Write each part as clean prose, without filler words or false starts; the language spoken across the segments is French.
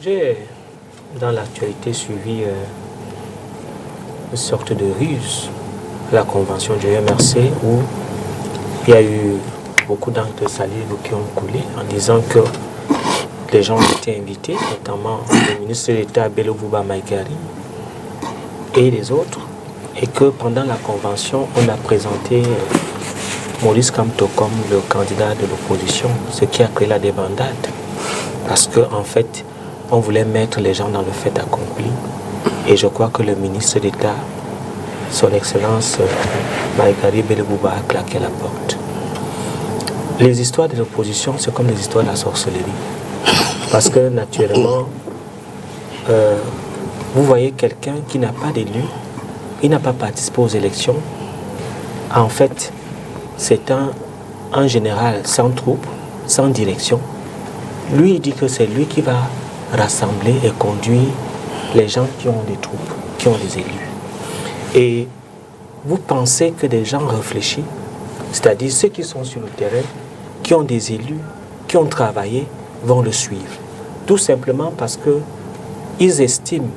J'ai, dans l'actualité, suivi une sorte de ruse à la convention du MRC où il y a eu beaucoup d'encre de salive qui ont coulé en disant que les gens étaient invités, notamment le ministre de l'État Bello Bouba Maïgari et les autres, et que pendant la convention, on a présenté Maurice Kamto comme le candidat de l'opposition, ce qui a créé la débandade. Parce qu'en fait, on voulait mettre les gens dans le fait accompli. Et je crois que le ministre d'État, son Excellence Maïgari Bello Bouba, a claqué la porte. Les histoires de l'opposition, c'est comme les histoires de la sorcellerie. Parce que naturellement, vous voyez quelqu'un qui n'a pas d'élu, il n'a pas participé aux élections. En fait, c'est un général sans troupes, sans direction. Lui, il dit que c'est lui qui va rassembler et conduire les gens qui ont des troupes, qui ont des élus. Et vous pensez que des gens réfléchis, c'est-à-dire ceux qui sont sur le terrain, qui ont des élus, qui ont travaillé, vont le suivre. Tout simplement parce qu'ils estiment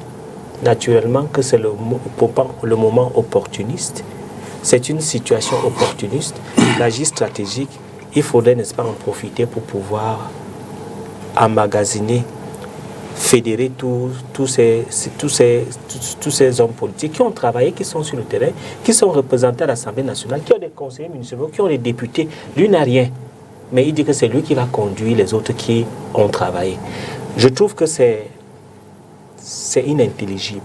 naturellement que c'est le moment opportuniste. C'est une situation opportuniste. L'agir stratégique, il faudrait, n'est-ce pas, en profiter pour pouvoir emmagasiner, fédérer tous ces hommes politiques qui ont travaillé, qui sont sur le terrain, qui sont représentés à l'Assemblée nationale, qui ont des conseillers municipaux, qui ont des députés. Lui n'a rien. Mais il dit que c'est lui qui va conduire les autres qui ont travaillé. Je trouve que c'est inintelligible.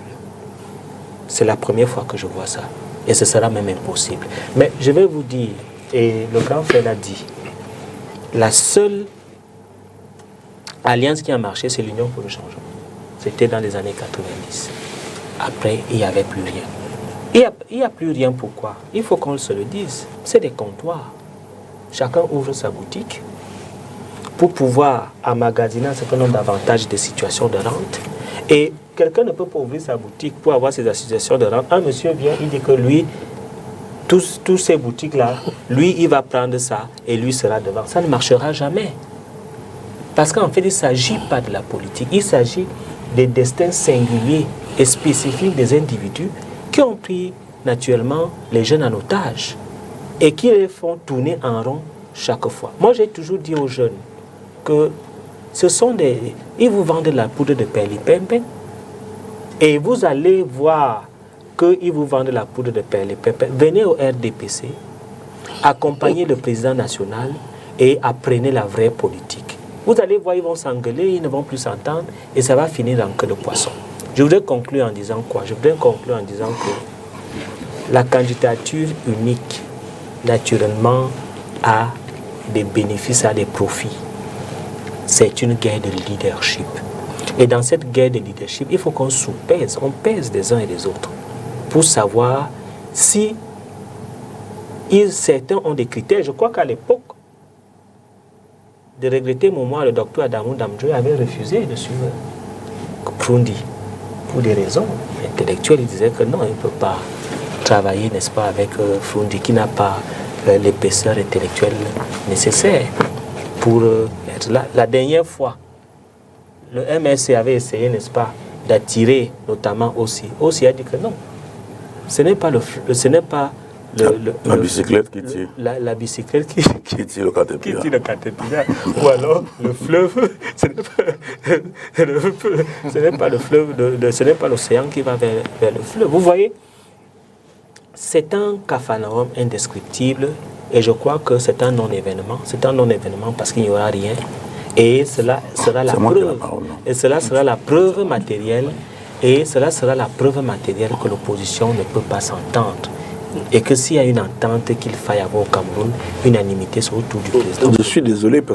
C'est la première fois que je vois ça. Et ce sera même impossible. Mais je vais vous dire, et le grand frère l'a dit, la seule alliance qui a marché, c'est l'Union pour le changement. C'était dans les années 90. Après, il n'y avait plus rien. Il n'y a plus rien, pourquoi? Il faut qu'on se le dise. C'est des comptoirs. Chacun ouvre sa boutique pour pouvoir emmagasiner un certain nombre d'avantages de situations de rente. Et quelqu'un ne peut pas ouvrir sa boutique pour avoir ces associations de rente. Un monsieur vient, il dit que lui, tous ces boutiques-là, lui, il va prendre ça et lui sera devant. Ça ne marchera jamais. Parce qu'en fait, il ne s'agit pas de la politique. Il s'agit des destins singuliers et spécifiques des individus qui ont pris naturellement les jeunes en otage et qui les font tourner en rond chaque fois. Moi, j'ai toujours dit aux jeunes que ce sont des... Ils vous vendent la poudre de perlipimpin et vous allez voir qu'ils vous vendent la poudre de perlipimpin. Venez au RDPC, accompagnez le président national et apprenez la vraie politique. Vous allez voir, ils vont s'engueuler, ils ne vont plus s'entendre et ça va finir en queue de poisson. Je voudrais conclure en disant quoi? Je voudrais conclure en disant que la candidature unique, naturellement, a des bénéfices, a des profits. C'est une guerre de leadership. Et dans cette guerre de leadership, il faut qu'on soupèse, on pèse des uns et des autres pour savoir si certains ont des critères. Je crois qu'à l'époque, de regretter le docteur Adamou Damdjoy avait refusé de suivre Proundi pour des raisons intellectuelles. Il disait que non, il ne peut pas travailler, n'est-ce pas, avec Proundi qui n'a pas l'épaisseur intellectuelle nécessaire pour être là. La dernière fois, le MSC avait essayé, n'est-ce pas, d'attirer notamment aussi. Aussi a dit que non, ce n'est pas la bicyclette qui tire. La bicyclette qui tire le caterpillar. Ou alors le fleuve, ce n'est pas le fleuve, ce n'est pas l'océan qui va vers le fleuve. Vous voyez, c'est un capharnaüm indescriptible et je crois que c'est un non-événement. C'est un non-événement parce qu'il n'y aura rien. Et cela sera la preuve. Et cela sera la preuve matérielle. Et cela sera la preuve matérielle que l'opposition ne peut pas s'entendre. Et que s'il y a une entente qu'il faille avoir au Cameroun, unanimité sur autour du président. Je suis désolé parce